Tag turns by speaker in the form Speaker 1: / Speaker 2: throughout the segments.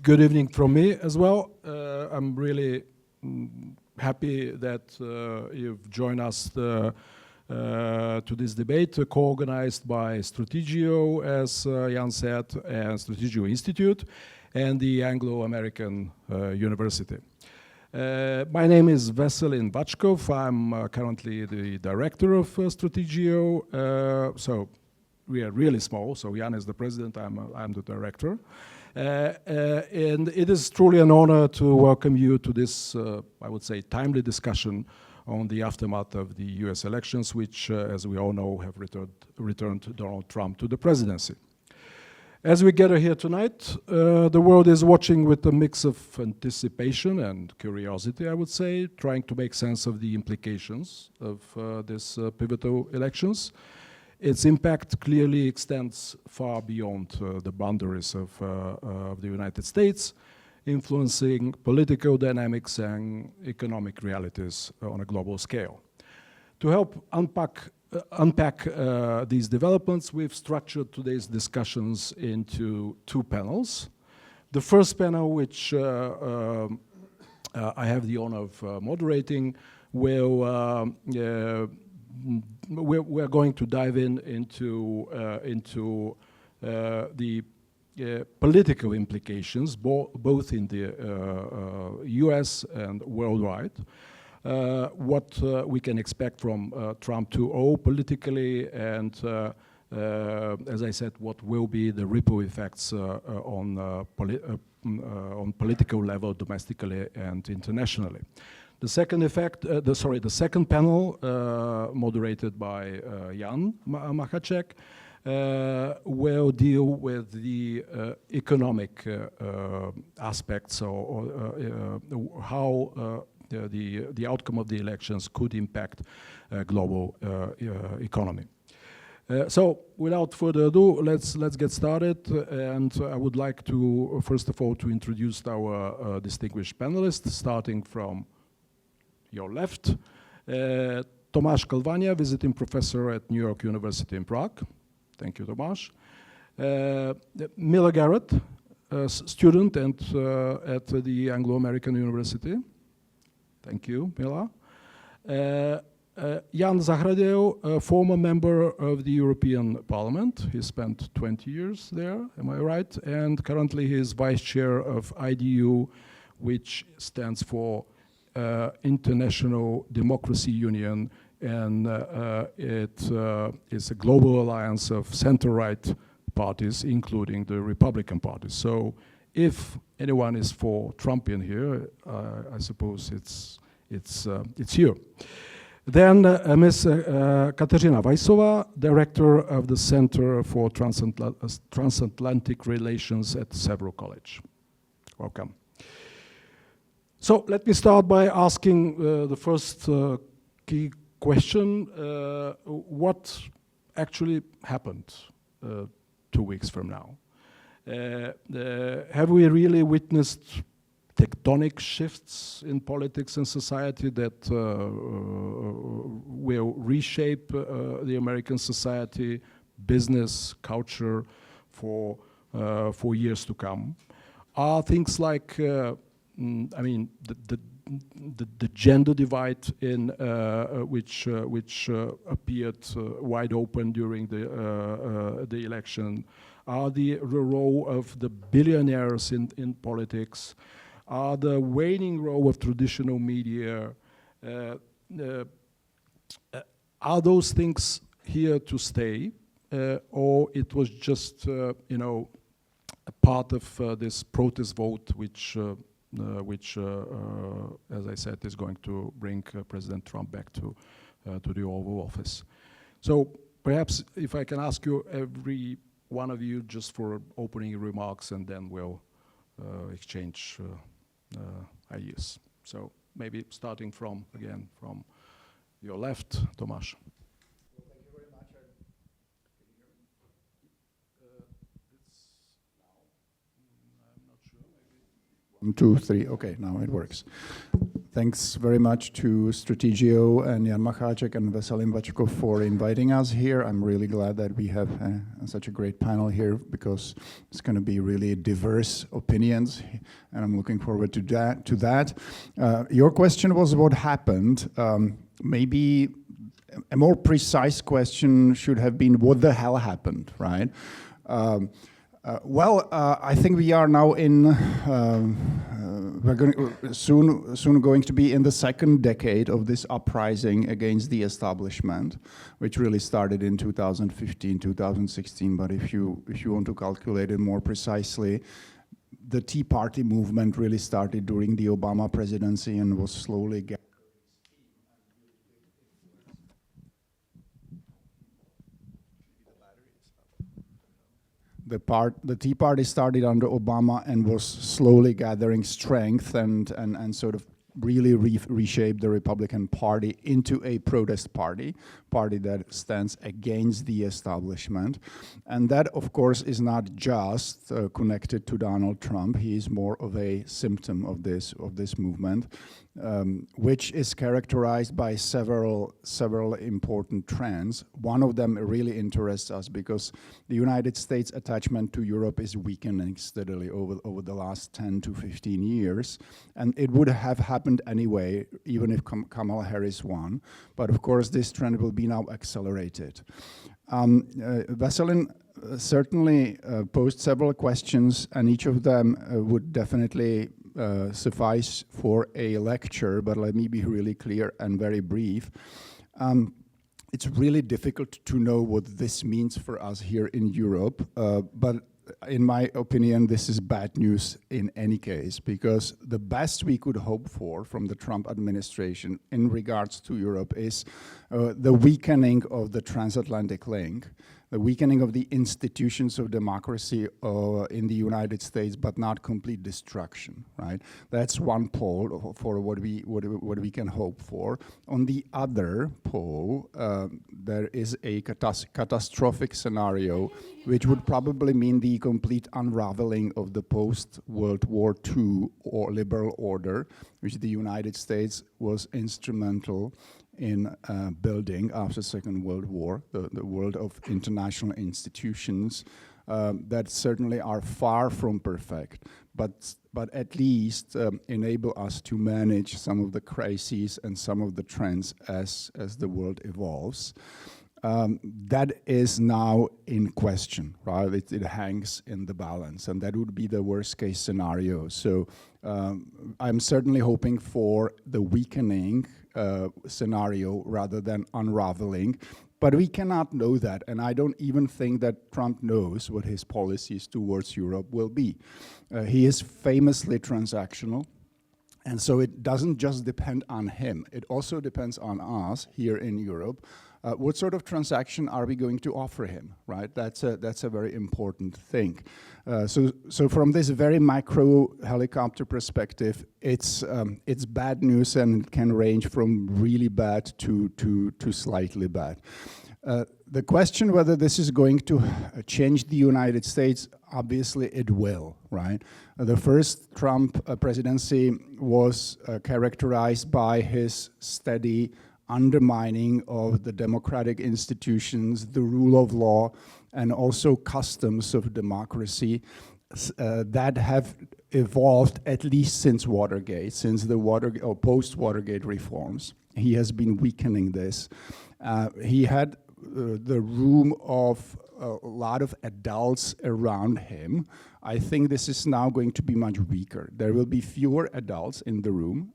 Speaker 1: Good evening from me as well. I'm really happy that you've joined us to this debate, co-organized by Strategeo, as Jan said, and Strategeo Institute, and the Anglo-American University. My name is Veselin Vačkov. I'm currently the director of Strategeo. So we are really small. So Jan is the president. I'm the director. And it is truly an honor to welcome you to this, I would say, timely discussion on the aftermath of the US elections, which, as we all know, have returned Donald Trump to the presidency. As we gather here tonight, the world is watching with a mix of anticipation and curiosity, I would say, trying to make sense of the implications of these pivotal elections. Its impact clearly extends far beyond the boundaries of the United States, influencing political dynamics and economic realities on a global scale. To help unpack these developments, we've structured today's discussions into two panels. The first panel, which I have the honor of moderating, we're going to dive into the political implications, both in the US and worldwide. What we can expect from Trump 2.0 politically, and as I said, what will be the ripple effects on political level, domestically and internationally. The second the second panel, moderated by Jan Zahradil, will deal with the economic aspects, or how the outcome of the elections could impact global economy. So, without further ado, let's get started. And I would like to, first of all, to introduce our distinguished panelists, starting from your left. Tomáš Klvaňa, visiting professor at New York University in Prague. Thank you, Tomáš. Mila Garrett, student at the Anglo-American University. Thank you, Mila. Jan Zahradil, a former member of the European Parliament. He spent 20 years there, am I right? And currently he is vice chair of IDU, which stands for International Democracy Union, and it is a global alliance of center-right parties, including the Republican Party. So if anyone is for Trump in here, I suppose it's here. Then Ms. Kateřina Weissová, director of the Center for Transatlantic Relations at Several College. Welcome. So let me start by asking the first key question. What actually happened 2 weeks from now? Have we really witnessed tectonic shifts in politics and society that will reshape the American society, business, culture for years to come? Are things like I mean, the gender divide in which appeared wide open during the election, are the role of the billionaires in politics, are the waning role of traditional media, are those things here to stay, or it was just a part of this protest vote, which, as I said, is going to bring President Trump back to the Oval Office. So perhaps if I can ask you, every one of you, just for opening remarks, and then we'll exchange ideas. So maybe starting from your left, Tomáš.
Speaker 2: One, two, three. Okay, now it works. Thanks very much to Strategeo and Jan Macháček and Veselin Vačkov for inviting us here. I'm really glad that we have such a great panel here because it's going to be really diverse opinions, and I'm looking forward to that. Your question was what happened. Maybe a more precise question should have been what the hell happened, right? I think we are now in, soon going to be in the second decade of this uprising against the establishment, which really started in 2015, 2016. But if you want to calculate it more precisely, the Tea Party movement really started during the Obama presidency and was slowly getting the Tea Party started under Obama and was slowly gathering strength and sort of really reshaped the Republican Party into a protest party that stands against the establishment. And that, of course, is not just connected to Donald Trump. He is more of a symptom of this movement, which is characterized by several important trends. One of them really interests us because the United States attachment to Europe is weakening steadily over the last 10 to 15 years. And it would have happened anyway, even if Kamala Harris won. But of course, this trend will be now accelerated. Veselin certainly posed several questions, and each of them would definitely suffice for a lecture, but let me be really clear and very brief. It's really difficult to know what this means for us here in Europe, but in my opinion, this is bad news in any case, because the best we could hope for from the Trump administration in regards to Europe is the weakening of the transatlantic link, the weakening of the institutions of democracy in the United States, but not complete destruction, right? That's one pole for what we can hope for. On the other pole, there is a catastrophic scenario, which would probably mean the complete unraveling of the post-World War II or liberal order, which the United States was instrumental in building after the Second World War, the world of international institutions that certainly are far from perfect, but at least enable us to manage some of the crises and some of the trends as the world evolves. That is now in question, right? It hangs in the balance, and that would be the worst case scenario. So I'm certainly hoping for the weakening scenario rather than unraveling, but we cannot know that, and I don't even think that Trump knows what his policies towards Europe will be. He is famously transactional, and so it doesn't just depend on him, it also depends on us here in Europe. What sort of transaction are we going to offer him, right? That's a very important thing. So from this very micro helicopter perspective, it's bad news, and it can range from really bad to slightly bad. The question whether this is going to change the United States, obviously it will, right? The first Trump presidency was characterized by his steady undermining of the democratic institutions, the rule of law, and also customs of democracy that have evolved at least since Watergate, since the post-Watergate reforms. He has been weakening this. He had the room of a lot of adults around him. I think this is now going to be much weaker. There will be fewer adults in the room.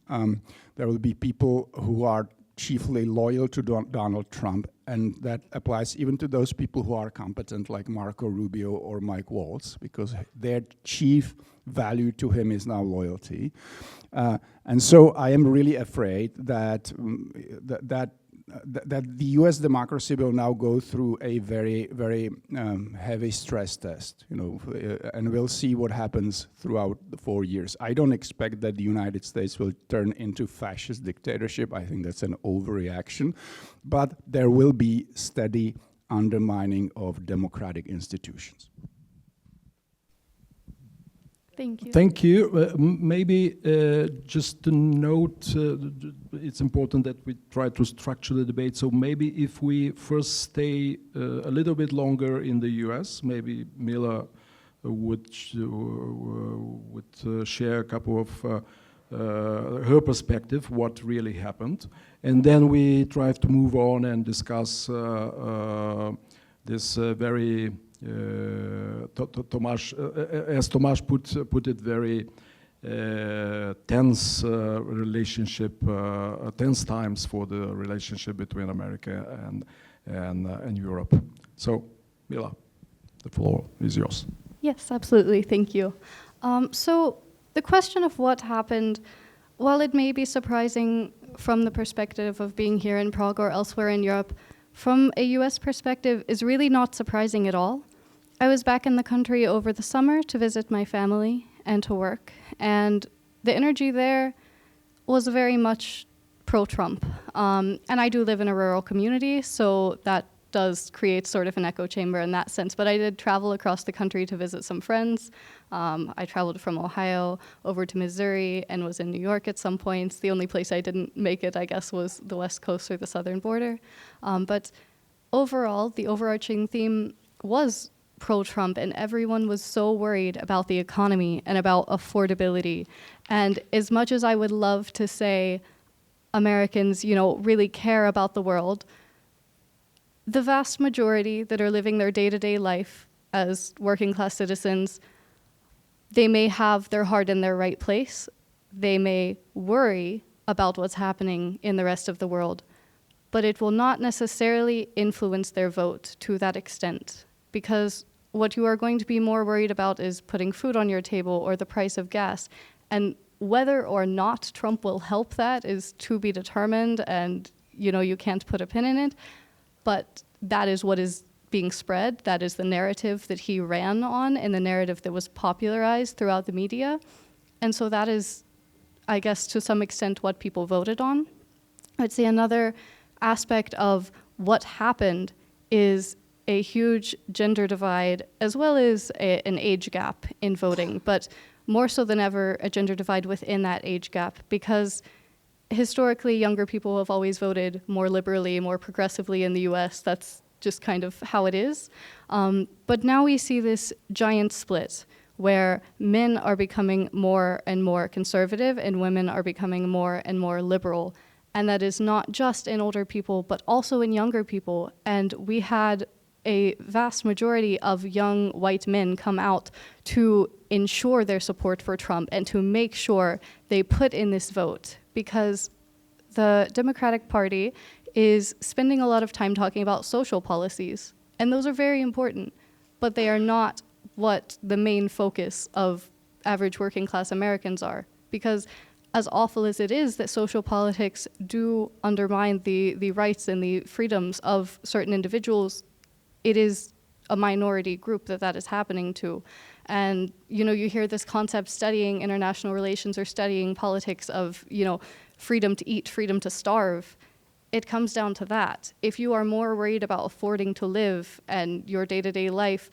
Speaker 2: There will be people who are chiefly loyal to Donald Trump, and that applies even to those people who are competent, like Marco Rubio or Mike Waltz, because their chief value to him is now loyalty. And so I am really afraid that the U.S. democracy will now go through a very, very heavy stress test, and we'll see what happens throughout the 4 years. I don't expect that the United States will turn into fascist dictatorship. I think that's an overreaction, but there will be steady undermining of democratic institutions.
Speaker 3: Thank you.
Speaker 1: Thank you. Maybe just to note, it's important that we try to structure the debate. So maybe if we first stay a little bit longer in the US, maybe Mila would share a couple of her perspective, what really happened. And then we try to move on and discuss this very Tomáš, as Tomáš put it, very tense relationship, tense times for the relationship between America and Europe. So, Mila, the floor is yours.
Speaker 3: Yes, absolutely. Thank you. So the question of what happened, while it may be surprising from the perspective of being here in Prague or elsewhere in Europe, from a US perspective is really not surprising at all. I was back in the country over the summer to visit my family and to work, and the energy there was very much pro-Trump. And I do live in a rural community, so that does create sort of an echo chamber in that sense. But I did travel across the country to visit some friends. I traveled from Ohio over to Missouri and was in New York at some points. The only place I didn't make it, I guess, was the West Coast or the southern border. But overall, the overarching theme was pro-Trump, and everyone was so worried about the economy and about affordability. And as much as I would love to say Americans, really care about the world, the vast majority that are living their day-to-day life as working class citizens, they may have their heart in their right place. They may worry about what's happening in the rest of the world, but it will not necessarily influence their vote to that extent, because what you are going to be more worried about is putting food on your table or the price of gas. And whether or not Trump will help that is to be determined, and you can't put a pin in it. But that is what is being spread. That is the narrative that he ran on and the narrative that was popularized throughout the media. And so that is, I guess, to some extent what people voted on. I'd say another aspect of what happened is a huge gender divide, as well as an age gap in voting, but more so than ever, a gender divide within that age gap, because historically, younger people have always voted more liberally, more progressively in the US. That's just kind of how it is. But now we see this giant split where men are becoming more and more conservative and women are becoming more and more liberal. And that is not just in older people, but also in younger people. And we had a vast majority of young white men come out to ensure their support for Trump and to make sure they put in this vote, because the Democratic Party is spending a lot of time talking about social policies, and those are very important, but they are not what the main focus of average working class Americans are, because as awful as it is that social politics do undermine the rights and the freedoms of certain individuals, it is a minority group that is happening to. And you hear this concept studying international relations or studying politics of freedom to eat, freedom to starve. It comes down to that. If you are more worried about affording to live and your day-to-day life,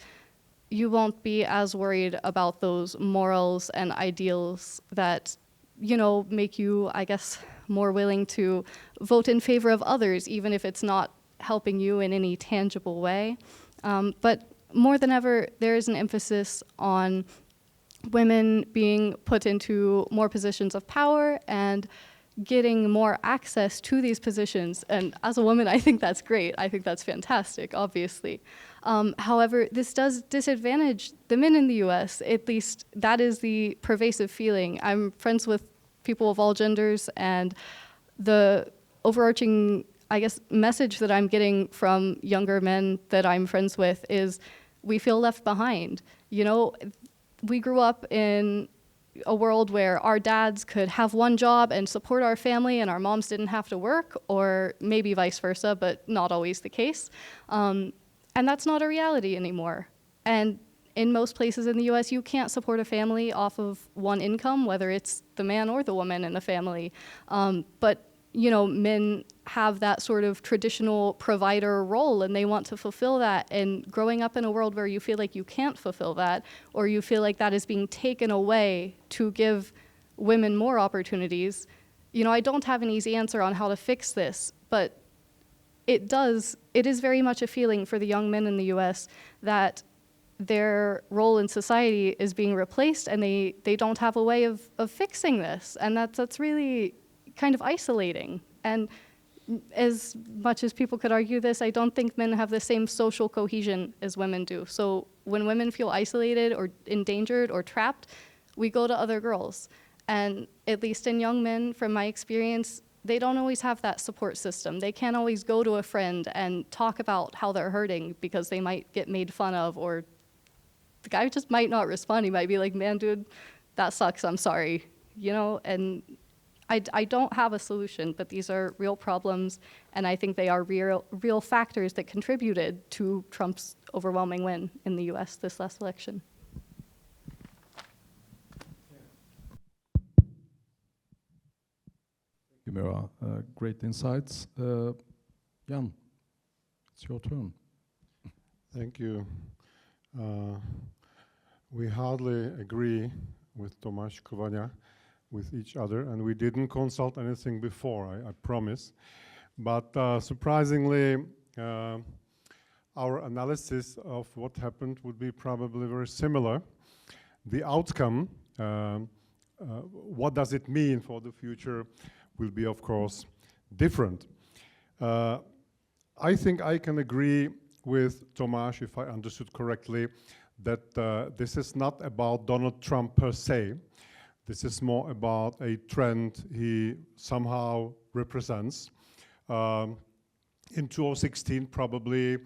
Speaker 3: you won't be as worried about those morals and ideals that make you, I guess, more willing to vote in favor of others, even if it's not helping you in any tangible way. But more than ever, there is an emphasis on women being put into more positions of power and getting more access to these positions. And as a woman, I think that's great. I think that's fantastic, obviously. However, this does disadvantage the men in the US. At least that is the pervasive feeling. I'm friends with people of all genders, and the overarching, I guess, message that I'm getting from younger men that I'm friends with is we feel left behind. We grew up in a world where our dads could have one job and support our family and our moms didn't have to work, or maybe vice versa, but not always the case. And that's not a reality anymore. And in most places in the US, you can't support a family off of one income, whether it's the man or the woman in the family. But you know, men have that sort of traditional provider role and they want to fulfill that. And growing up in a world where you feel like you can't fulfill that, or you feel like that is being taken away to give women more opportunities, you know, I don't have an easy answer on how to fix this, but it is very much a feeling for the young men in the US that their role in society is being replaced and they don't have a way of fixing this. And that's really kind of isolating. And as much as people could argue this, I don't think men have the same social cohesion as women do. So when women feel isolated or endangered or trapped, we go to other girls. And at least in young men, from my experience, they don't always have that support system. They can't always go to a friend and talk about how they're hurting because they might get made fun of, or the guy just might not respond. He might be like, man, dude, that sucks, I'm sorry, you know? And I don't have a solution, but these are real problems, and I think they are real factors that contributed to Trump's overwhelming win in the US this last election.
Speaker 1: Thank you, Mira. Great insights. Jan, it's your turn.
Speaker 4: Thank you. We hardly agree with Tomáš, Klvaňa, with each other, and we didn't consult anything before, I promise. But surprisingly, our analysis of what happened would be probably very similar. The outcome, what does it mean for the future, will be, of course, different. I think I can agree with Tomáš, if I understood correctly, that this is not about Donald Trump per se. This is more about a trend he somehow represents. In 2016, probably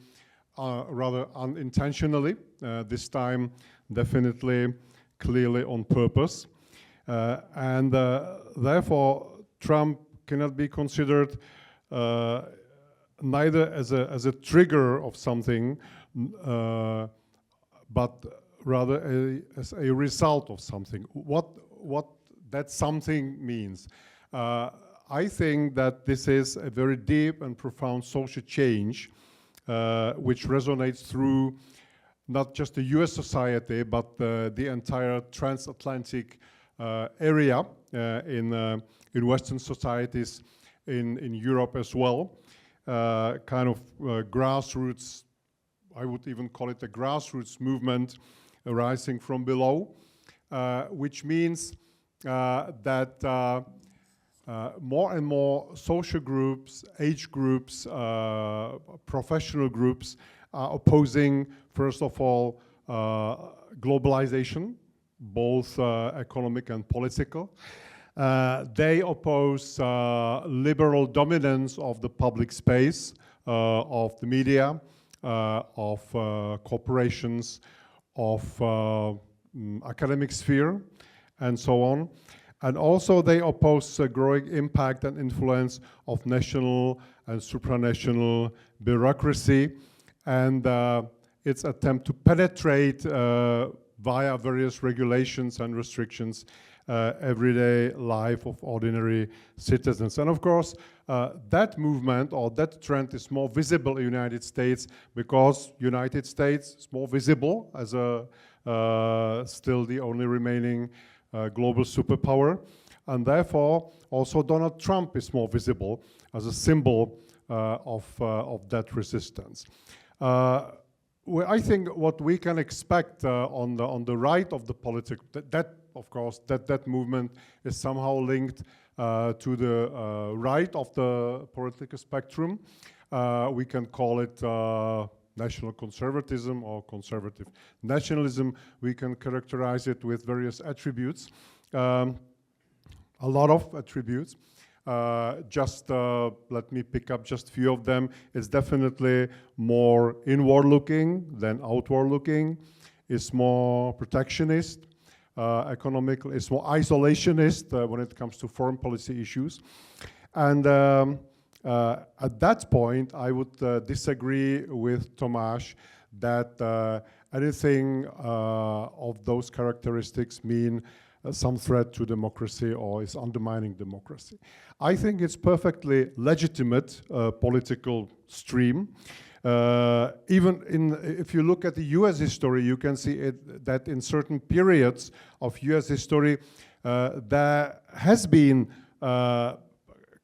Speaker 4: rather unintentionally, this time definitely clearly on purpose. And therefore, Trump cannot be considered neither as a trigger of something, but rather as a result of something. What that something means. I think that this is a very deep and profound social change which resonates through not just the US society, but the entire transatlantic area in Western societies, in Europe as well. Kind of grassroots, I would even call it a grassroots movement arising from below, which means that more and more social groups, age groups, professional groups are opposing, first of all, globalization, both economic and political. They oppose liberal dominance of the public space, of the media, of corporations, of academic sphere, and so on. And also they oppose a growing impact and influence of national and supranational bureaucracy and its attempt to penetrate via various regulations and restrictions everyday life of ordinary citizens. And of course, that movement or that trend is more visible in the United States because United States is more visible as a still the only remaining global superpower. And therefore, also Donald Trump is more visible as a symbol of that resistance. I think what we can expect on the right of the politics, of course, that movement is somehow linked to the right of the political spectrum. We can call it national conservatism or conservative nationalism. We can characterize it with various attributes, a lot of attributes. Just let me pick up just a few of them. It's definitely more inward-looking than outward-looking. It's more protectionist, economical. It's more isolationist when it comes to foreign policy issues. And at that point, I would disagree with Tomáš that anything of those characteristics mean some threat to democracy or is undermining democracy. I think it's perfectly legitimate political stream. Even if you look at the US history, you can see that in certain periods of US history, there has been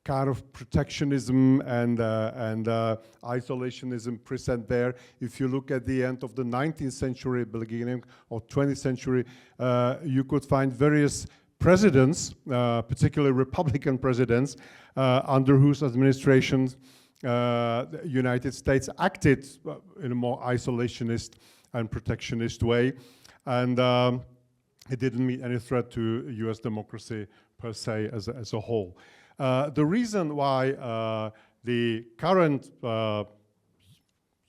Speaker 4: kind of protectionism and isolationism present there. If you look at the end of the 19th century, beginning of 20th century, you could find various presidents, particularly Republican presidents, under whose administrations the United States acted in a more isolationist and protectionist way. And it didn't mean any threat to US democracy per se as a whole. The reason why the current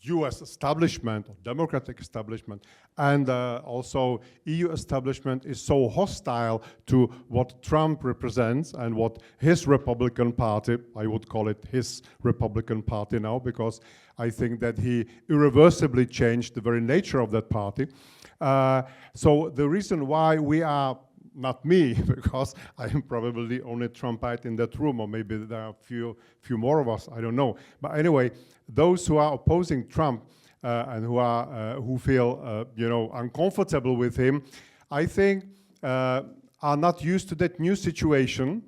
Speaker 4: US establishment, or democratic establishment, and also EU establishment is so hostile to what Trump represents and what his Republican Party, I would call it his Republican Party now, because I think that he irreversibly changed the very nature of that party. So the reason why we are, not me, because I am probably the only Trumpite in that room, or maybe there are a few more of us, I don't know. But anyway, those who are opposing Trump and who feel uncomfortable with him, I think are not used to that new situation.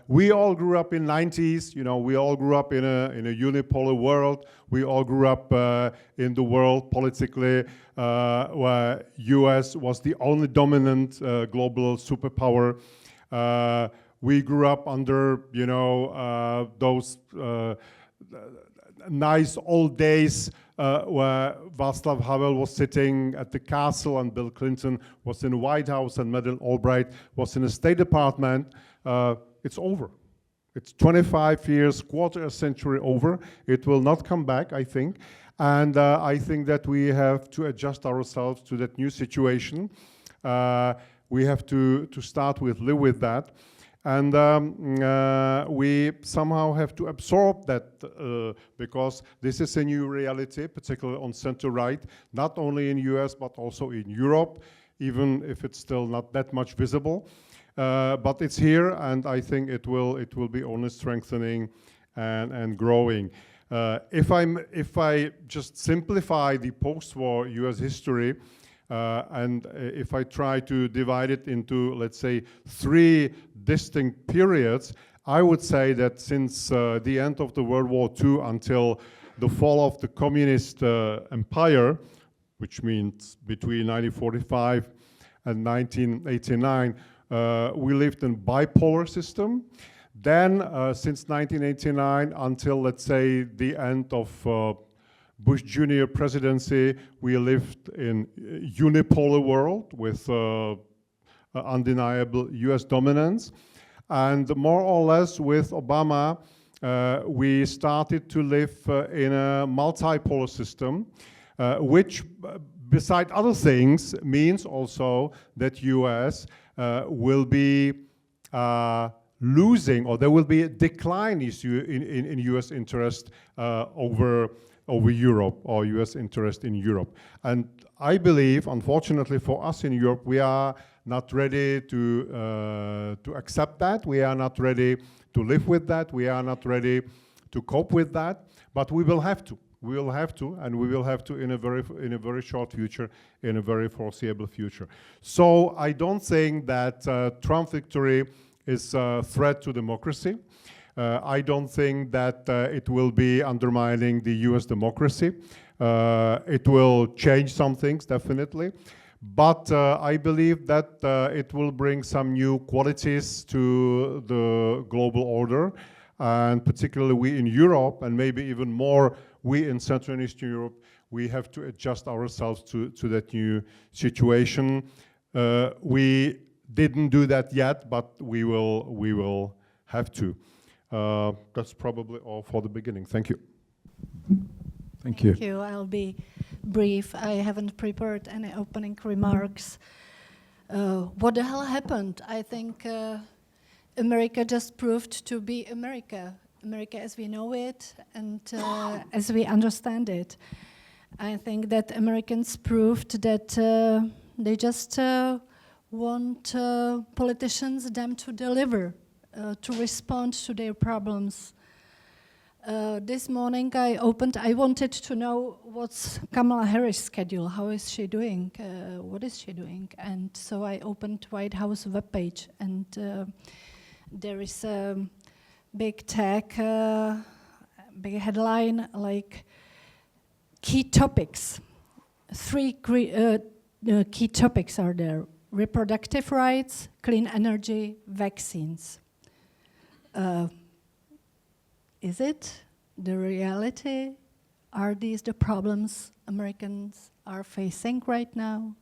Speaker 4: We all grew up in 90s, we all grew up in a unipolar world. We all grew up in the world politically where US was the only dominant global superpower. We grew up under, those nice old days where Václav Havel was sitting at the castle and Bill Clinton was in the White House and Madeleine Albright was in the State Department. It's over. It's 25 years, quarter a century over. It will not come back, I think. And I think that we have to adjust ourselves to that new situation. We have to start with, live with that. And we somehow have to absorb that because this is a new reality, particularly on center-right, not only in US, but also in Europe, even if it's still not that much visible. But it's here, and I think it will be only strengthening and growing. If I just simplify the post-war US history, and if I try to divide it into, let's say, 3 distinct periods, I would say that since the end of the World War II until the fall of the communist empire, which means between 1945 and 1989, we lived in bipolar system. Then, since 1989 until, let's say, the end of Bush Jr. presidency, we lived in unipolar world with undeniable US dominance. And more or less with Obama, we started to live in a multipolar system, which, beside other things, means also that US will be losing, or there will be a decline in US interest over Europe, or US interest in Europe. And I believe, unfortunately for us in Europe, we are not ready to accept that. We are not ready to live with that. We are not ready to cope with that. But we will have to. We will have to, and we will have to in a very short future, in a very foreseeable future. So I don't think that Trump victory is a threat to democracy. I don't think that it will be undermining the US democracy. It will change some things, definitely. But I believe that it will bring some new qualities to the global order. And particularly we in Europe, and maybe even more we in Central and Eastern Europe, we have to adjust ourselves to that new situation. We didn't do that yet, but we will have to. That's probably all for the beginning. Thank you.
Speaker 1: Thank you.
Speaker 5: Thank you. I'll be brief. I haven't prepared any opening remarks. What the hell happened? I think America just proved to be America. America as we know it and as we understand it. I think that Americans proved that they just want politicians them to deliver, to respond to their problems. This morning I wanted to know what's Kamala Harris' schedule, how is she doing, what is she doing? And so I opened White House webpage, and there is a big tag, big headline like key topics. 3 key topics are there: reproductive rights, clean energy, vaccines. Is it the reality? Are these the problems Americans are facing right now?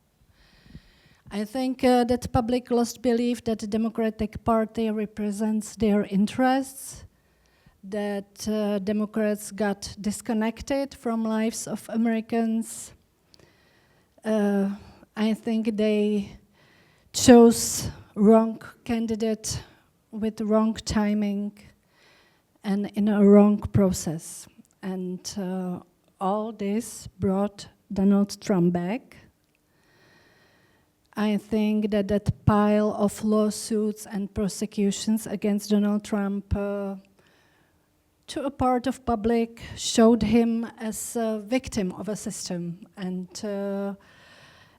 Speaker 5: I think that public lost belief that the Democratic Party represents their interests, that Democrats got disconnected from lives of Americans. I think they chose wrong candidate with wrong timing and in a wrong process. And all this brought Donald Trump back. I think that that pile of lawsuits and prosecutions against Donald Trump to a part of public showed him as a victim of a system. And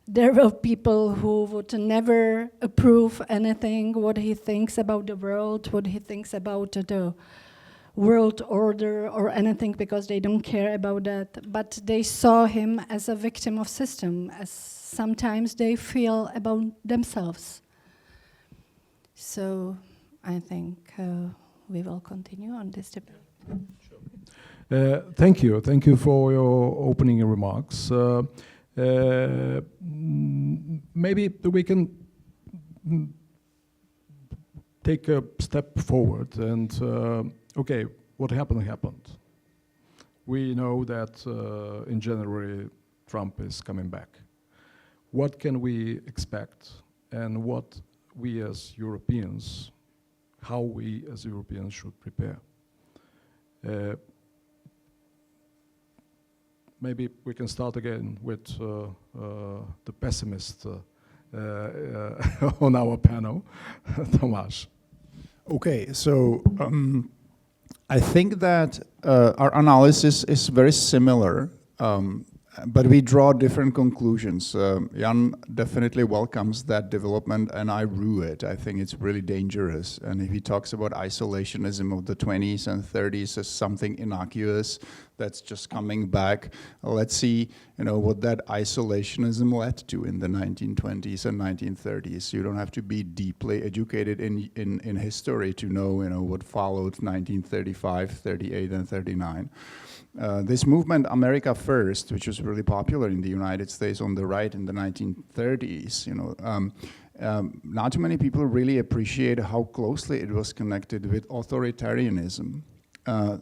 Speaker 5: there were people who would never approve anything, what he thinks about the world, what he thinks about the world order or anything, because they don't care about that. But they saw him as a victim of system, as sometimes they feel about themselves. So I think we will continue on this debate.
Speaker 1: Thank you for your opening remarks. Maybe we can take a step forward and okay, what happened. We know that in January Trump is coming back. What can we expect, and what we as Europeans, how we as Europeans should prepare? Maybe we can start again with the pessimist on our panel, Tomáš.
Speaker 2: Okay, so I think that our analysis is very similar, but we draw different conclusions. Jan definitely welcomes that development, and I rue it. I think it's really dangerous. And if he talks about isolationism of the 20s and 30s as something innocuous that's just coming back, let's see, what that isolationism led to in the 1920s and 1930s. You don't have to be deeply educated in history to know, what followed 1935, 38, and 39. This movement, America First, which was really popular in the United States on the right in the 1930s, not too many people really appreciate how closely it was connected with authoritarianism.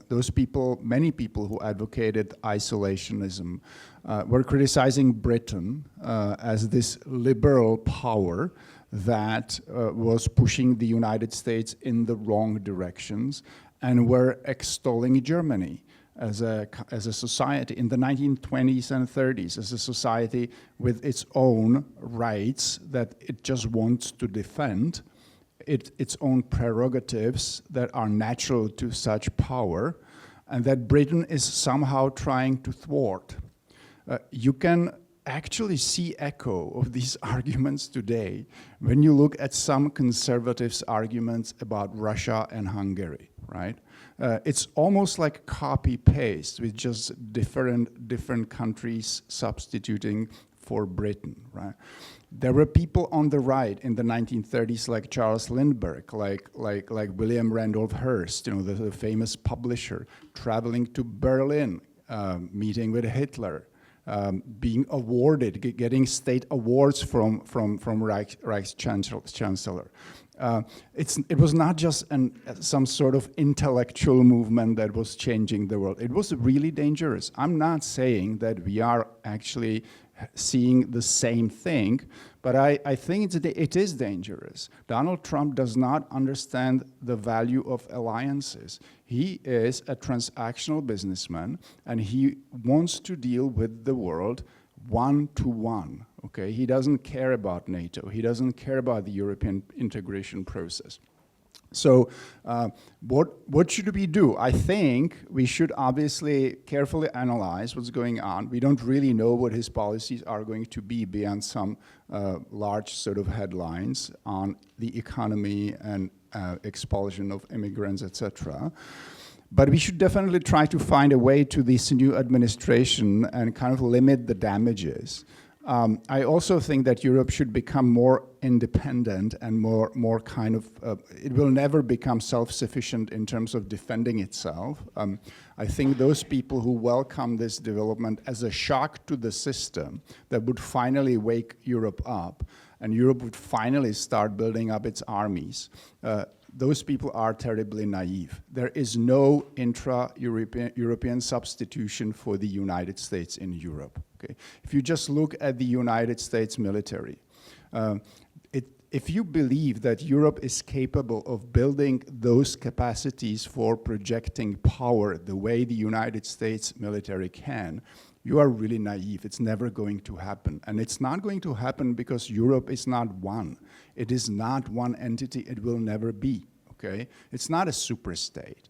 Speaker 2: Those people, many people who advocated isolationism, were criticizing Britain as this liberal power that was pushing the United States in the wrong directions, and were extolling Germany as a society in the 1920s and 30s, as a society with its own rights that it just wants to defend, its own prerogatives that are natural to such power, and that Britain is somehow trying to thwart. You can actually see echo of these arguments today when you look at some conservatives' arguments about Russia and Hungary, right? It's almost like copy-paste with just different countries substituting for Britain, right? There were people on the right in the 1930s like Charles Lindbergh, like William Randolph Hearst, the famous publisher, traveling to Berlin, meeting with Hitler, being awarded, getting state awards from Reichschancellor. It was not just some sort of intellectual movement that was changing the world. It was really dangerous. I'm not saying that we are actually seeing the same thing, but I think it is dangerous. Donald Trump does not understand the value of alliances. He is a transactional businessman, and he wants to deal with the world one-to-one, okay? He doesn't care about NATO. He doesn't care about the European integration process. So what should we do? I think we should obviously carefully analyze what's going on. We don't really know what his policies are going to be beyond some large sort of headlines on the economy and expulsion of immigrants, etc. But we should definitely try to find a way to this new administration and kind of limit the damages. I also think that Europe should become more independent and more kind of, it will never become self-sufficient in terms of defending itself. I think those people who welcome this development as a shock to the system that would finally wake Europe up and Europe would finally start building up its armies, those people are terribly naive. There is no intra-European substitution for the United States in Europe. Okay? If you just look at the United States military, if you believe that Europe is capable of building those capacities for projecting power the way the United States military can, you are really naive. It's never going to happen. And it's not going to happen because Europe is not one. It is not one entity. It will never be. Okay? It's not a super state.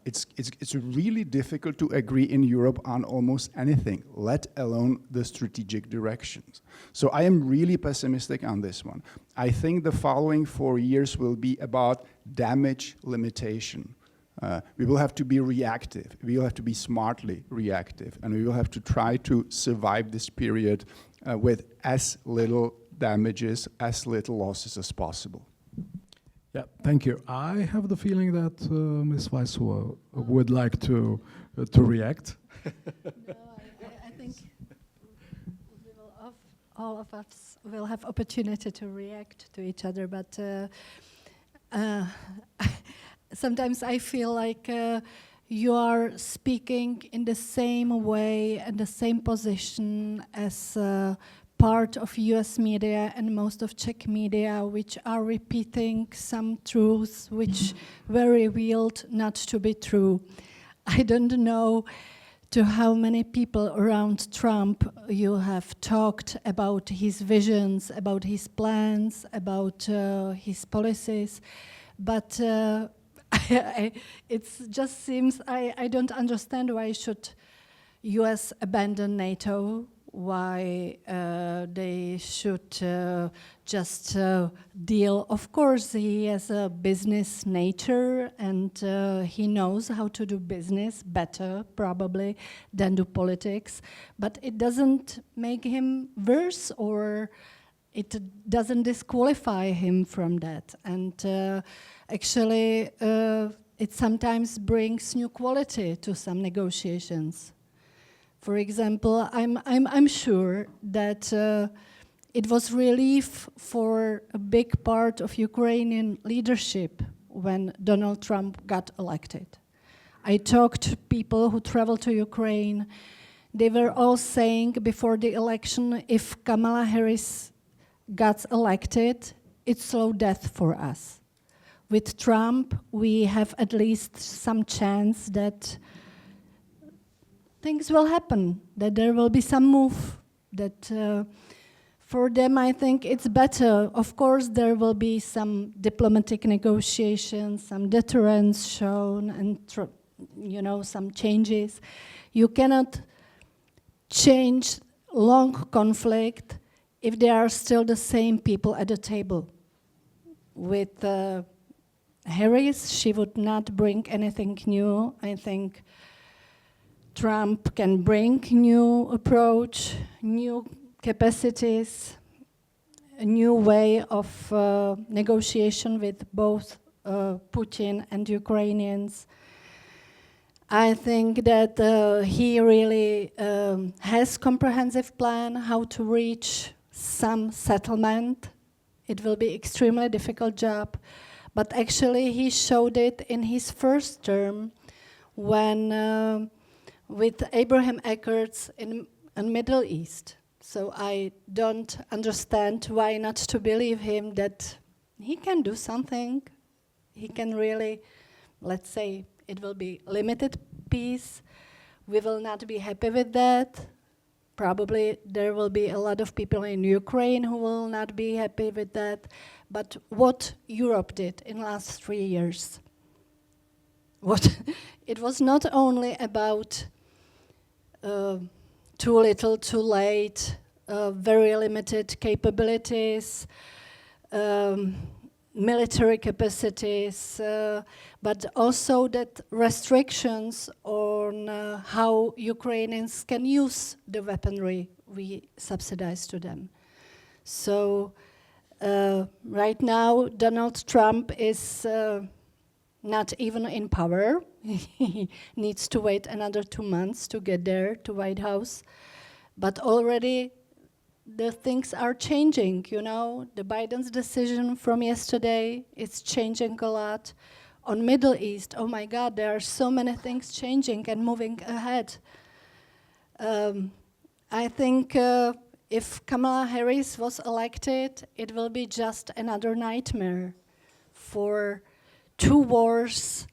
Speaker 2: It's really difficult to agree in Europe on almost anything, let alone the strategic directions. So I am really pessimistic on this one. I think the following 4 years will be about damage limitation. We will have to be reactive. We will have to be smartly reactive. And we will have to try to survive this period with as little damages, as little losses as possible.
Speaker 1: Yeah, thank you. I have the feeling that Ms. Weisshuber would like to react.
Speaker 5: No, I think we will all of us will have opportunity to react to each other, but sometimes I feel like you are speaking in the same way and the same position as part of US media and most of Czech media, which are repeating some truths which were revealed not to be true. I don't know to how many people around Trump you have talked about his visions, about his plans, about his policies, but it just seems I don't understand why should US abandon NATO, why they should just deal. Of course, he has a business nature and he knows how to do business better, probably, than do politics. But it doesn't make him worse, or it doesn't disqualify him from that. And actually, it sometimes brings new quality to some negotiations. For example, I'm sure that it was relief for a big part of Ukrainian leadership when Donald Trump got elected. I talked to people who traveled to Ukraine. They were all saying before the election, if Kamala Harris got elected, it's slow death for us. With Trump, we have at least some chance that things will happen, that there will be some move, that for them I think it's better. Of course there will be some diplomatic negotiations, some deterrence shown, and some changes. You cannot change long conflict if there are still the same people at the table. With Harris, she would not bring anything new. I think Trump can bring new approach, new capacities, a new way of negotiation with both Putin and Ukrainians. I think that he really has comprehensive plan how to reach some settlement. It will be extremely difficult job, but actually he showed it in his first term when with Abraham Accords in Middle East. So I don't understand why not to believe him that he can do something. He can really, let's say, it will be limited peace. We will not be happy with that. Probably there will be a lot of people in Ukraine who will not be happy with that. But what Europe did in last 3 years, it was not only about too little, too late, very limited capabilities, military capacities, but also that restrictions on how Ukrainians can use the weaponry we subsidize to them. So right now, Donald Trump is not even in power. He needs to wait another 2 months to get there to White House. But already the things are changing, you know. The Biden's decision from yesterday, it's changing a lot. On Middle East, oh my God, there are so many things changing and moving ahead. I think if Kamala Harris was elected, it will be just another nightmare for 2 wars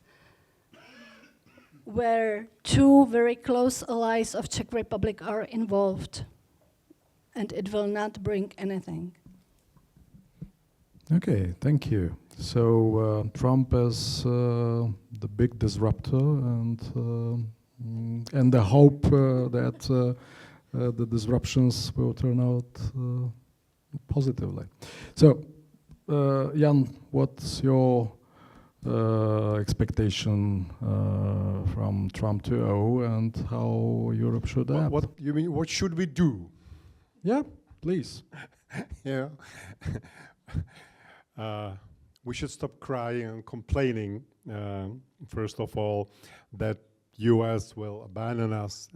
Speaker 5: where 2 very close allies of Czech Republic are involved. And it will not bring anything.
Speaker 1: Okay, thank you. So Trump is the big disruptor, and the hope that the disruptions will turn out positively. So, Jan, what's your expectation from Trump 2.0 and how Europe should adapt?
Speaker 4: What you mean? What should we do?
Speaker 1: Yeah, please.
Speaker 4: Yeah. We should stop crying and complaining, first of all, that US will abandon us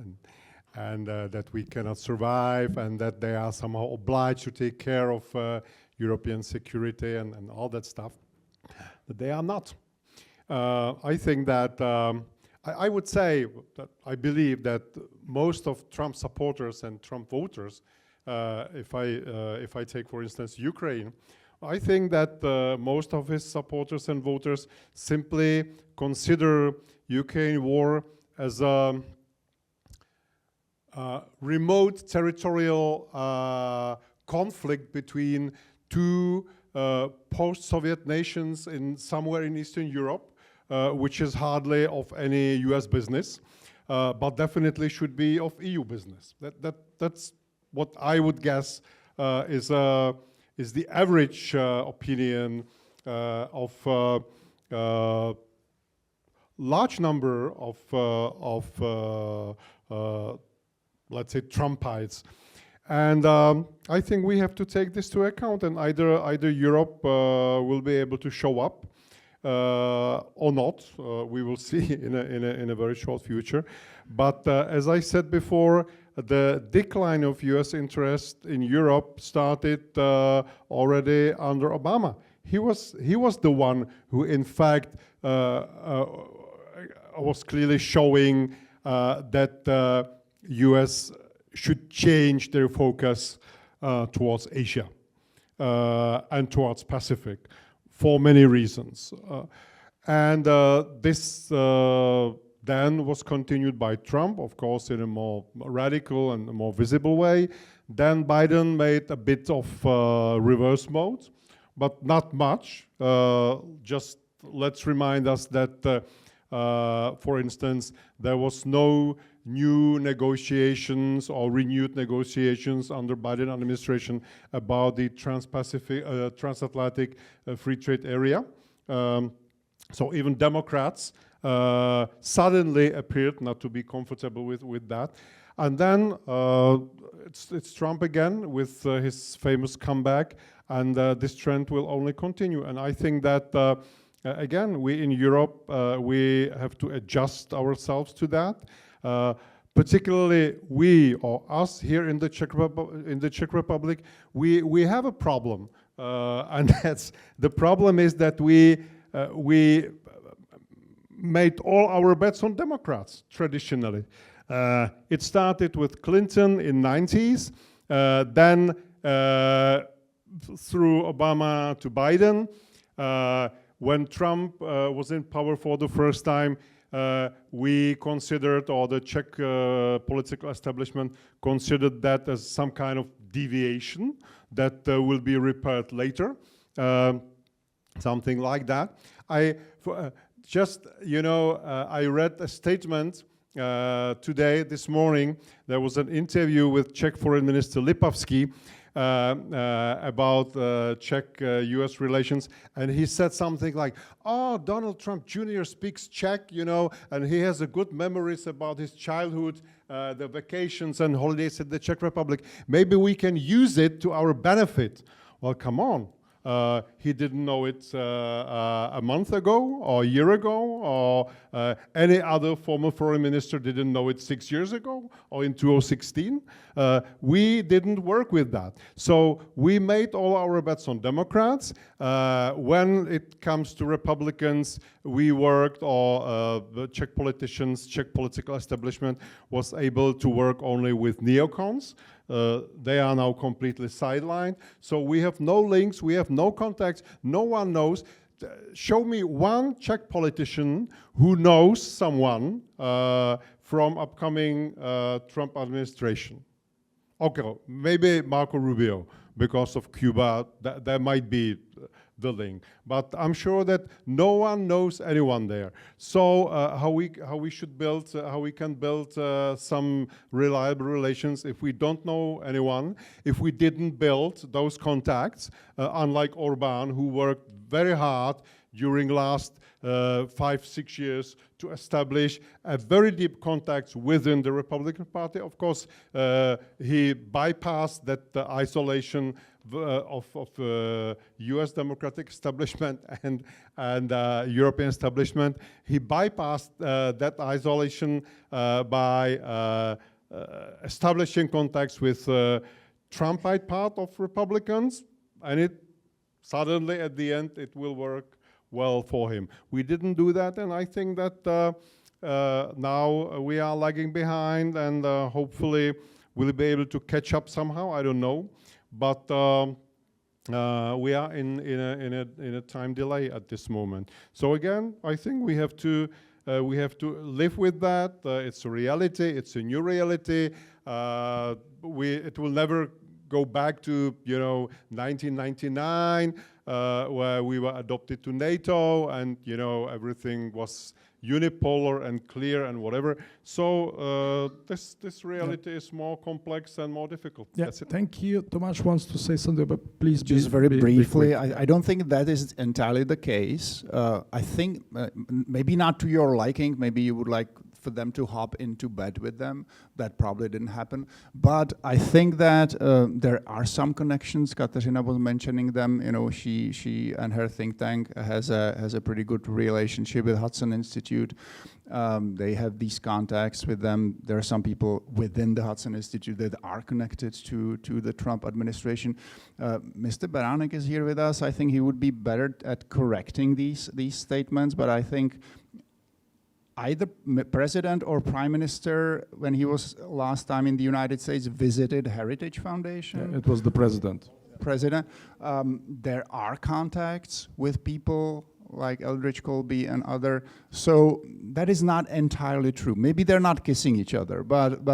Speaker 4: and that we cannot survive and that they are somehow obliged to take care of European security and all that stuff. But they are not. I think that I would say that I believe that most of Trump supporters and Trump voters, if I take, for instance, Ukraine, I think that most of his supporters and voters simply consider Ukraine war as a remote territorial conflict between 2 post-Soviet nations somewhere in Eastern Europe, which is hardly of any US business, but definitely should be of EU business. That's what I would guess is the average opinion of large number of let's say Trumpites. And I think we have to take this to account, and either Europe will be able to show up or not. We will see in a very short future. But as I said before, the decline of US interest in Europe started already under Obama. He was the one who, in fact, was clearly showing that US should change their focus towards Asia and towards Pacific for many reasons. This then was continued by Trump, of course, in a more radical and a more visible way. Then Biden made a bit of reverse mode, but not much. Just let's remind us that, for instance, there was no new negotiations or renewed negotiations under Biden administration about the transatlantic free trade area. So even Democrats suddenly appeared not to be comfortable with that. And then it's Trump again with his famous comeback, and this trend will only continue. And I think that, again, we in Europe, we have to adjust ourselves to that. Particularly we or us here in the Czech Republic, we have a problem, and the problem is that we made all our bets on Democrats traditionally. It started with Clinton in '90s, then through Obama to Biden. When Trump was in power for the first time, we considered, or the Czech political establishment considered that as some kind of deviation that will be repaired later, something like that. I read a statement today, this morning. There was an interview with Czech Foreign Minister Lipavský about Czech-US relations, and he said something like, "Oh, Donald Trump Jr. speaks Czech, and he has a good memories about his childhood, the vacations and holidays in the Czech Republic. Maybe we can use it to our benefit." Well, come on. He didn't know it a month ago or a year ago, or any other former foreign minister didn't know it 6 years ago or in 2016. We didn't work with that. So we made all our bets on Democrats. When it comes to Republicans, we worked, or the Czech politicians, Czech political establishment was able to work only with neocons. They are now completely sidelined. So we have no links, we have no contacts, no one knows. Show me one Czech politician who knows someone from upcoming Trump administration. Okay, maybe Marco Rubio, because of Cuba, that might be the link. But I'm sure that no one knows anyone there. So how we should build, how we can build some reliable relations if we don't know anyone, if we didn't build those contacts, unlike Orbán, who worked very hard during last 5-6 years to establish a very deep contacts within the Republican Party. Of course, he bypassed that isolation of U.S. democratic establishment and European establishment. He bypassed that isolation by establishing contacts with Trumpite part of Republicans, and it suddenly at the end it will work well for him. We didn't do that, and I think that now we are lagging behind, and hopefully we'll be able to catch up somehow. I don't know. But we are in a time delay at this moment. So again, I think we have to live with that. It's a reality. It's a new reality. It will never go back to 1999, where we were adopted to NATO, and everything was unipolar and clear and whatever. So this reality is more complex and more difficult.
Speaker 1: Yeah, thank you. Tomáš wants to say something, but please
Speaker 2: just very briefly. I don't think that is entirely the case. I think maybe not to your liking. Maybe you would like for them to hop into bed with them. That probably didn't happen. But I think that there are some connections. Kateřina was mentioning them. She and her think tank has a pretty good relationship with Hudson Institute. They have these contacts with them. There are some people within the Hudson Institute that are connected to the Trump administration. Mr. Beránek is here with us. I think he would be better at correcting these statements, but I think either president or prime minister, when he was last time in the United States, visited Heritage Foundation.
Speaker 1: Yeah, it was the president.
Speaker 2: There are contacts with people like Eldridge Colby and other. So that is not entirely true. Maybe they're not kissing each other, but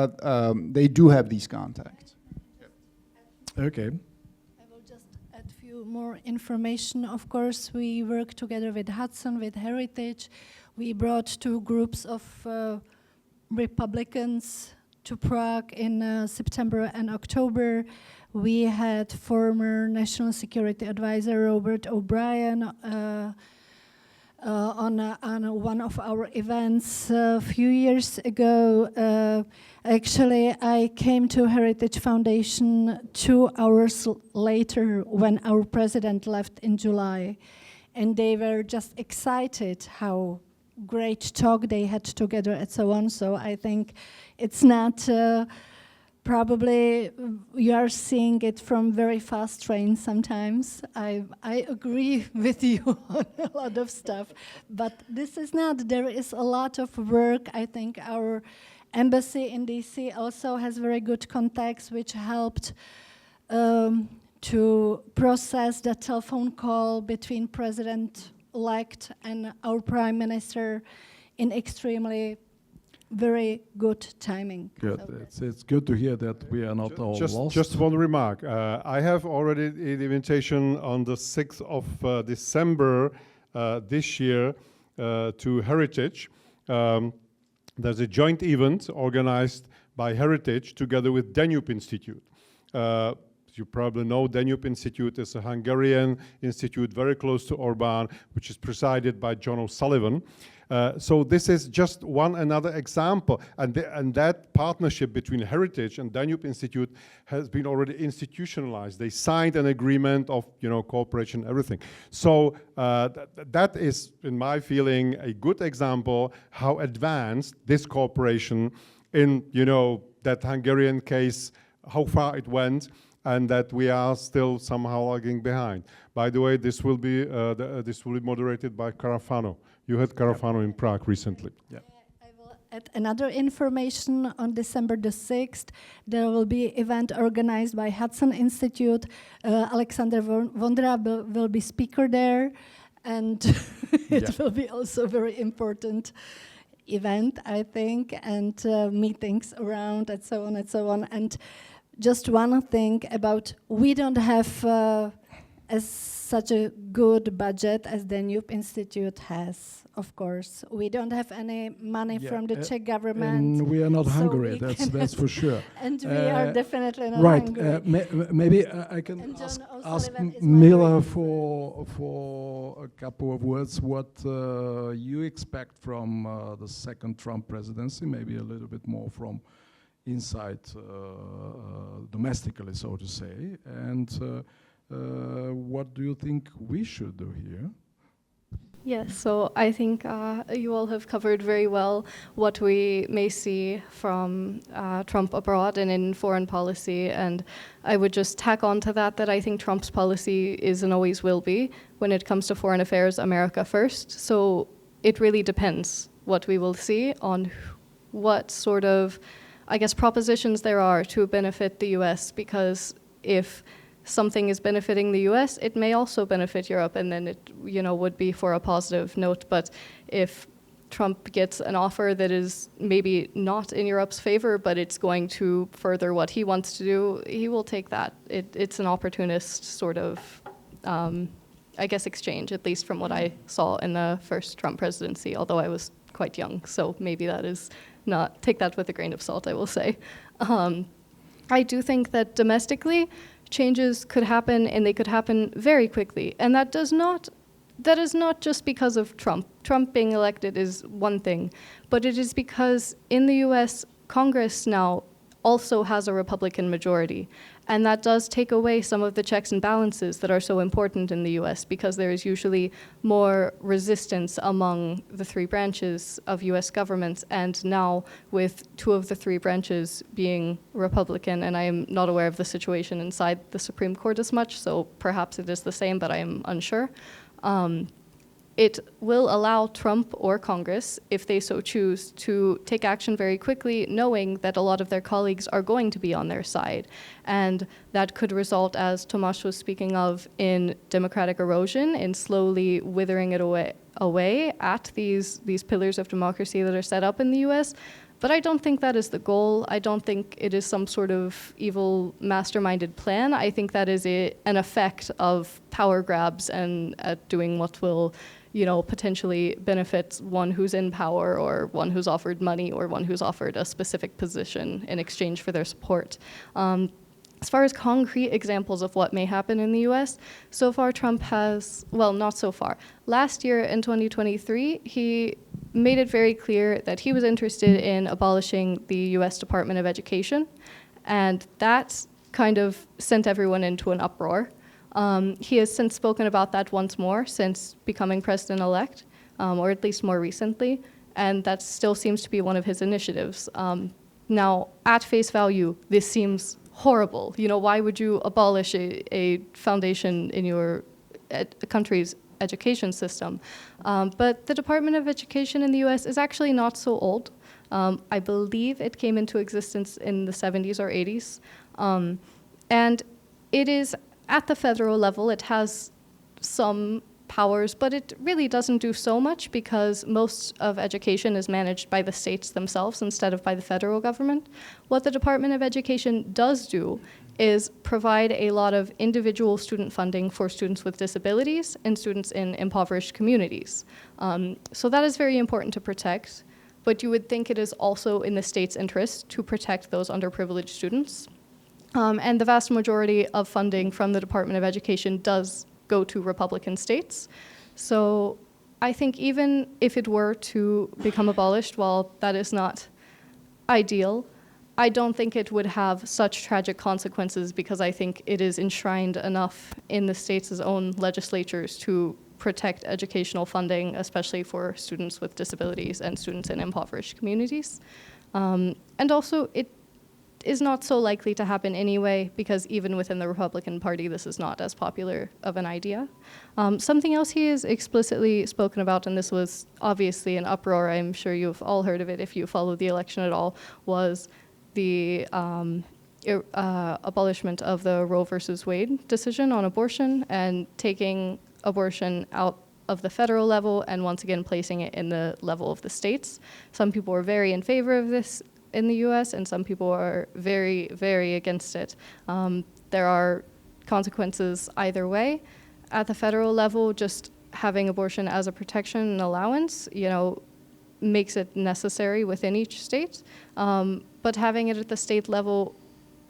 Speaker 2: they do have these contacts.
Speaker 1: Okay.
Speaker 5: I will just add a few more information. Of course, we work together with Hudson, with Heritage. We brought 2 groups of Republicans to Prague in September and October. We had former National Security Advisor Robert O'Brien on one of our events a few years ago. Actually, I came to Heritage Foundation 2 hours later when our president left in July, and they were just excited how great talk they had together and so on. So I think it's not probably you are seeing it from very fast trains sometimes. I agree with you on a lot of stuff, but this is not. There is a lot of work. I think our embassy in DC also has very good contacts, which helped to process the telephone call between President-elect and our Prime Minister in extremely very good timing.
Speaker 1: Good.
Speaker 5: So
Speaker 1: It's good to hear that we are not all lost.
Speaker 4: Just one remark. I have already the invitation on the 6th of December this year to Heritage. There's a joint event organized by Heritage together with Danube Institute. You probably know Danube Institute is a Hungarian institute very close to Orbán, which is presided by John O'Sullivan. So this is just one another example, and that partnership between Heritage and Danube Institute has been already institutionalized. They signed an agreement of cooperation, everything. So that is, in my feeling, a good example how advanced this cooperation in that Hungarian case, how far it went, and that we are still somehow lagging behind. By the way, this will be moderated by Carafano. You had Carafano in Prague recently.
Speaker 1: Yeah.
Speaker 5: I will add another information. On December the 6th, there will be an event organized by Hudson Institute. Alexander Vondra will be speaker there, and it will be also very important event, I think, and meetings around and so on and so on. And just one thing about, we don't have such a good budget as the Danube Institute has, of course. We don't have any money from the Czech government.
Speaker 1: And we are not
Speaker 5: so
Speaker 1: Hungary, that's for sure.
Speaker 5: And we are definitely not
Speaker 1: right.
Speaker 5: Hungary.
Speaker 1: Maybe I can
Speaker 5: And
Speaker 1: ask
Speaker 5: John O'Sullivan is my
Speaker 1: Miller
Speaker 5: great
Speaker 1: for a couple of words what you expect from the second Trump presidency, maybe a little bit more from inside domestically, so to say, and what do you think we should do here?
Speaker 3: Yes, so I think you all have covered very well what we may see from Trump abroad and in foreign policy, and I would just tack on to that I think Trump's policy is and always will be, when it comes to foreign affairs, America first. So it really depends what we will see on what sort of, I guess, propositions there are to benefit the US, because if something is benefiting the US, it may also benefit Europe, and then it would be for a positive note. But if Trump gets an offer that is maybe not in Europe's favor, but it's going to further what he wants to do, he will take that. It's an opportunist sort of, I guess, exchange, at least from what I saw in the first Trump presidency, although I was quite young, so maybe that is not, take that with a grain of salt, I will say. I do think that domestically, changes could happen, and they could happen very quickly. And that is not just because of Trump. Trump being elected is one thing, but it is because in the US, Congress now also has a Republican majority. And that does take away some of the checks and balances that are so important in the US, because there is usually more resistance among the three branches of US government. And now with two of the three branches being Republican, and I am not aware of the situation inside the Supreme Court as much, so perhaps it is the same, but I am unsure. It will allow Trump or Congress, if they so choose, to take action very quickly, knowing that a lot of their colleagues are going to be on their side. And that could result, as Tomáš was speaking of, in democratic erosion, in slowly withering it away at these pillars of democracy that are set up in the US. But I don't think that is the goal. I don't think it is some sort of evil masterminded plan. I think that is an effect of power grabs and at doing what will potentially benefits one who's in power, or one who's offered money, or one who's offered a specific position in exchange for their support. As far as concrete examples of what may happen in the US, so far Trump has, well, not so far. Last year in 2023, he made it very clear that he was interested in abolishing the US Department of Education, and that kind of sent everyone into an uproar. He has since spoken about that once more since becoming president-elect, or at least more recently, and that still seems to be one of his initiatives. Now, at face value, this seems horrible. Why would you abolish a foundation in your country's education system? But the Department of Education in the US is actually not so old. I believe it came into existence in the 70s or 80s. And it is, at the federal level, it has some powers, but it really doesn't do so much because most of education is managed by the states themselves instead of by the federal government. What the Department of Education does do is provide a lot of individual student funding for students with disabilities and students in impoverished communities. So that is very important to protect, but you would think it is also in the state's interest to protect those underprivileged students. And the vast majority of funding from the Department of Education does go to Republican states. So I think even if it were to become abolished, while that is not ideal, I don't think it would have such tragic consequences because I think it is enshrined enough in the states' own legislatures to protect educational funding, especially for students with disabilities and students in impoverished communities. And also, it is not so likely to happen anyway, because even within the Republican Party, this is not as popular of an idea. Something else he has explicitly spoken about, and this was obviously an uproar, I'm sure you've all heard of it if you followed the election at all, was the abolishment of the Roe versus Wade decision on abortion and taking abortion out of the federal level and once again placing it in the level of the states. Some people are very in favor of this in the US and some people are very, very against it. There are consequences either way. At the federal level, just having abortion as a protection and allowance, makes it necessary within each state. But having it at the state level,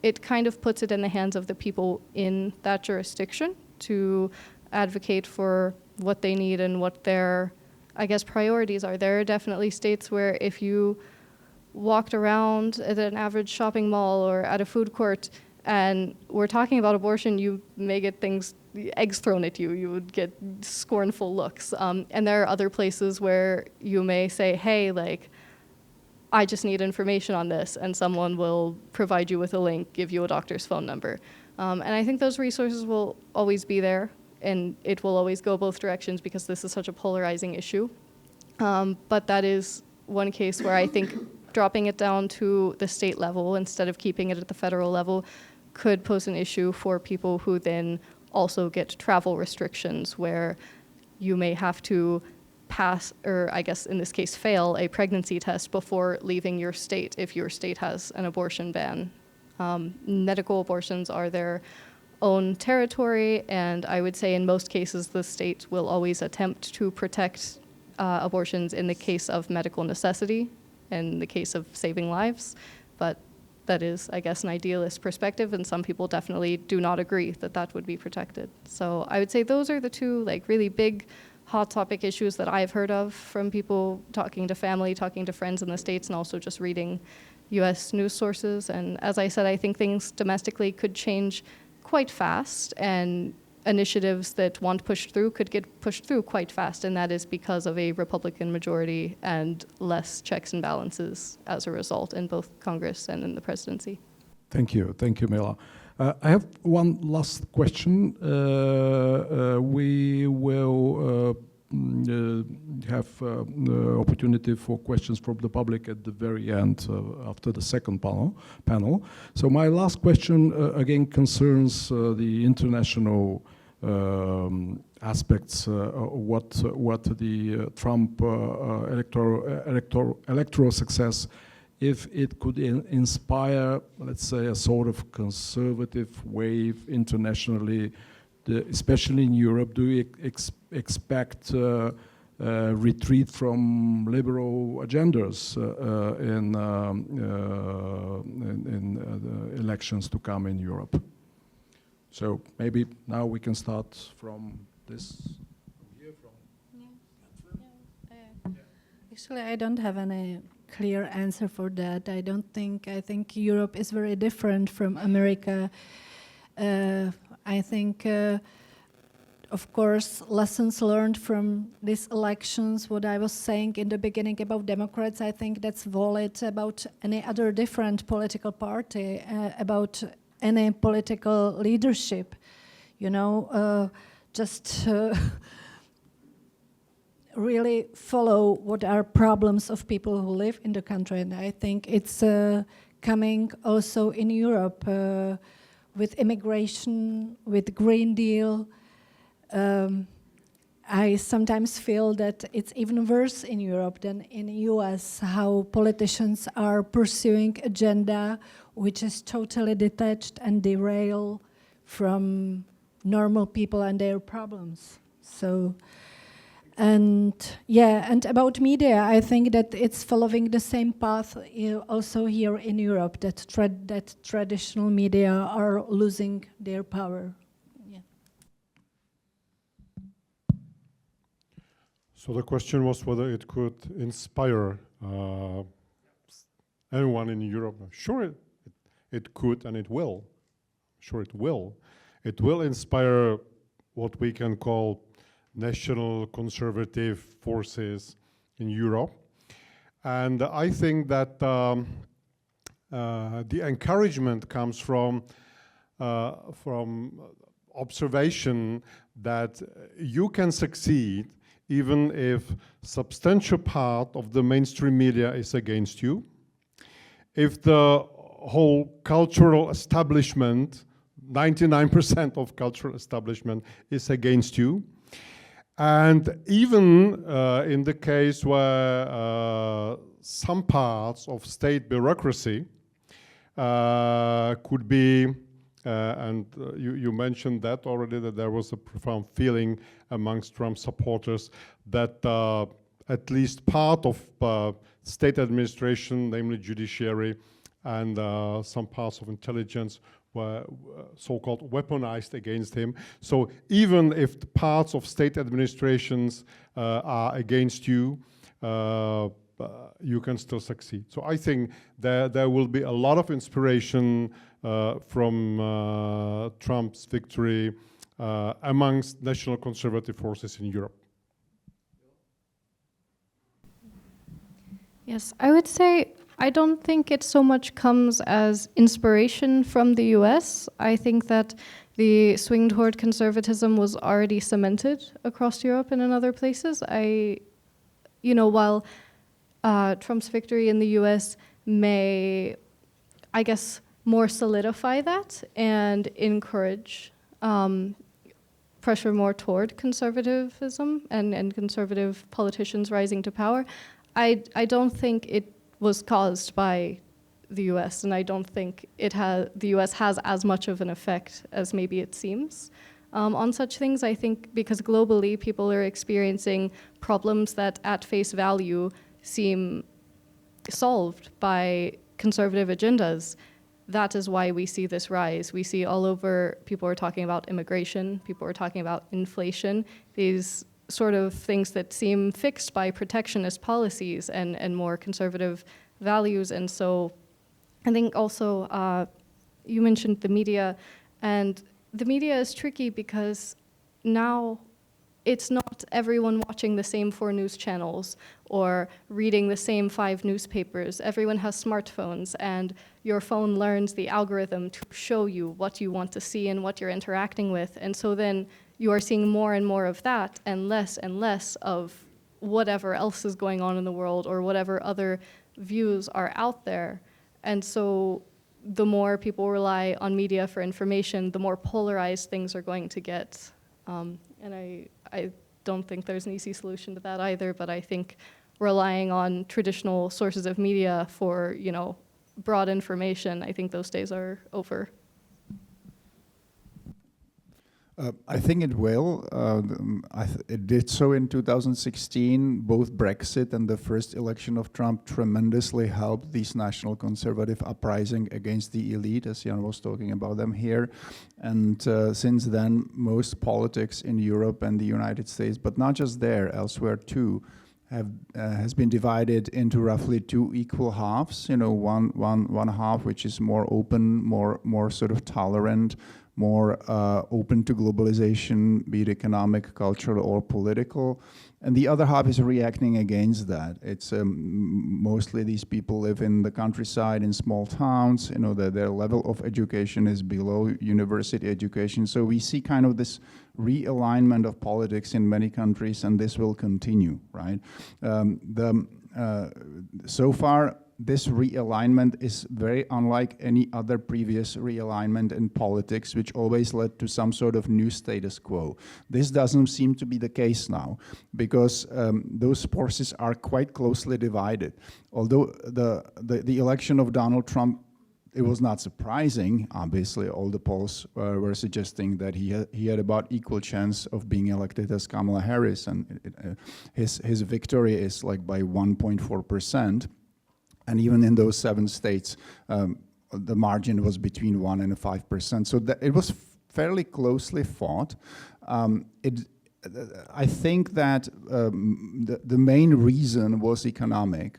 Speaker 3: it kind of puts it in the hands of the people in that jurisdiction to advocate for what they need and what their, priorities are. There are definitely states where if you walked around at an average shopping mall or at a food court and we're talking about abortion, you may get eggs thrown at you. You would get scornful looks. And there are other places where you may say, hey, I just need information on this, and someone will provide you with a link, give you a doctor's phone number. And I think those resources will always be there, and it will always go both directions because this is such a polarizing issue. But that is one case where I think dropping it down to the state level instead of keeping it at the federal level could pose an issue for people who then also get travel restrictions where you may have to pass, or in this case fail, a pregnancy test before leaving your state if your state has an abortion ban. Medical abortions are their own territory, and I would say in most cases the state will always attempt to protect abortions in the case of medical necessity, in the case of saving lives, but that is, an idealist perspective, and some people definitely do not agree that that would be protected. So I would say those are the two really big hot topic issues that I've heard of from people talking to family, talking to friends in the States, and also just reading US news sources. And as I said, I think things domestically could change quite fast, and initiatives that want pushed through could get pushed through quite fast, and that is because of a Republican majority and less checks and balances as a result in both Congress and in the presidency.
Speaker 1: Thank you, Mila. I have one last question. We will have the opportunity for questions from the public at the very end after the second panel. So my last question again concerns the international aspects, what the Trump electoral success, if it could inspire, let's say, a sort of conservative wave internationally, especially in Europe. Do you expect retreat from liberal agendas in the elections to come in Europe? So maybe now we can start from this.
Speaker 5: Actually, I don't have any clear answer for that. I think Europe is very different from America. I think, of course, lessons learned from these elections, what I was saying in the beginning about Democrats, I think that's valid about any other different political party, about any political leadership. Just really follow what are problems of people who live in the country. And I think it's coming also in Europe with immigration, with Green Deal. I sometimes feel that it's even worse in Europe than in the US, how politicians are pursuing agenda which is totally detached and derail from normal people and their problems. So, and about media, I think that it's following the same path also here in Europe, that traditional media are losing their power.
Speaker 4: So the question was whether it could inspire anyone in Europe. Sure, it could and it will. Sure, it will. It will inspire what we can call national conservative forces in Europe. And I think that the encouragement comes from observation that you can succeed even if substantial part of the mainstream media is against you, if the whole cultural establishment, 99% of cultural establishment is against you, and even in the case where some parts of state bureaucracy could be, and you mentioned that already, that there was a profound feeling amongst Trump supporters that at least part of state administration, namely judiciary, and some parts of intelligence were so-called weaponized against him. So even if the parts of state administrations are against you, you can still succeed. So I think there will be a lot of inspiration from Trump's victory amongst national conservative forces in Europe.
Speaker 3: Yes, I would say I don't think it so much comes as inspiration from the US. I think that the swing toward conservatism was already cemented across Europe and in other places. While Trump's victory in the US may, I guess, more solidify that and encourage pressure more toward conservatism and conservative politicians rising to power, I don't think it was caused by the US, and I don't think the US has as much of an effect as maybe it seems on such things. I think because globally people are experiencing problems that at face value seem solved by conservative agendas. That is why we see this rise. We see all over, people are talking about immigration, people are talking about inflation, these sort of things that seem fixed by protectionist policies and more conservative values. And so I think also you mentioned the media, and the media is tricky because now it's not everyone watching the same 4 news channels or reading the same 5 newspapers. Everyone has smartphones, and your phone learns the algorithm to show you what you want to see and what you're interacting with. And so then you are seeing more and more of that and less of whatever else is going on in the world or whatever other views are out there. And so the more people rely on media for information, the more polarized things are going to get. And I don't think there's an easy solution to that either, but I think relying on traditional sources of media for, broad information, I think those days are over.
Speaker 2: I think it will. It did so in 2016. Both Brexit and the first election of Trump tremendously helped these national conservative uprising against the elite, as Jan was talking about them here. And since then, most politics in Europe and the United States, but not just there, elsewhere too, has been divided into roughly 2 equal halves. One half which is more open, more sort of tolerant, more open to globalization, be it economic, cultural, or political. And the other half is reacting against that. It's mostly these people live in the countryside, in small towns. Their level of education is below university education. So we see kind of this realignment of politics in many countries, and this will continue, right? So far, this realignment is very unlike any other previous realignment in politics, which always led to some sort of new status quo. This doesn't seem to be the case now, because those forces are quite closely divided. Although the election of Donald Trump, it was not surprising. Obviously, all the polls were suggesting that he had about equal chance of being elected as Kamala Harris, and his victory is like by 1.4%. And even in those 7 states, the margin was between 1 and 5%. So it was fairly closely fought. I think that the main reason was economic,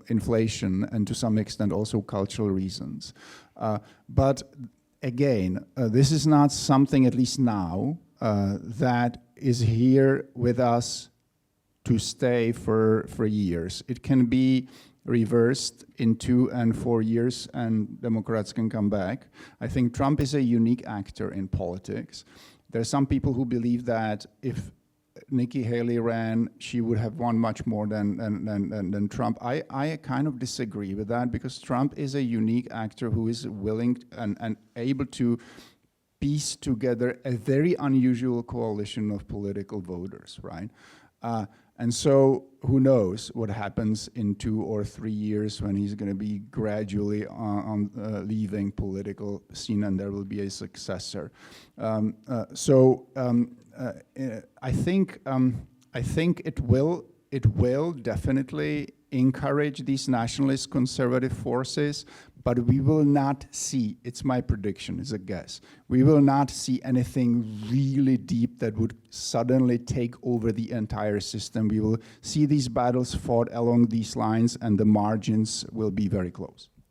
Speaker 2: inflation, and to some extent also cultural reasons. But again, this is not something, at least now, that is here with us to stay for years. It can be reversed in 2 and 4 years, and Democrats can come back. I think Trump is a unique actor in politics. There are some people who believe that if Nikki Haley ran, she would have won much more than Trump. I kind of disagree with that, because Trump is a unique actor who is willing and able to piece together a very unusual coalition of political voters, right? And so who knows what happens in 2 or 3 years when he's going to be gradually leaving political scene, and there will be a successor. I think it will definitely encourage these nationalist conservative forces, but we will not see, it's my prediction, it's a guess, we will not see anything really deep that would suddenly take over the entire system. We will see these battles fought along these lines, and the margins will be very close.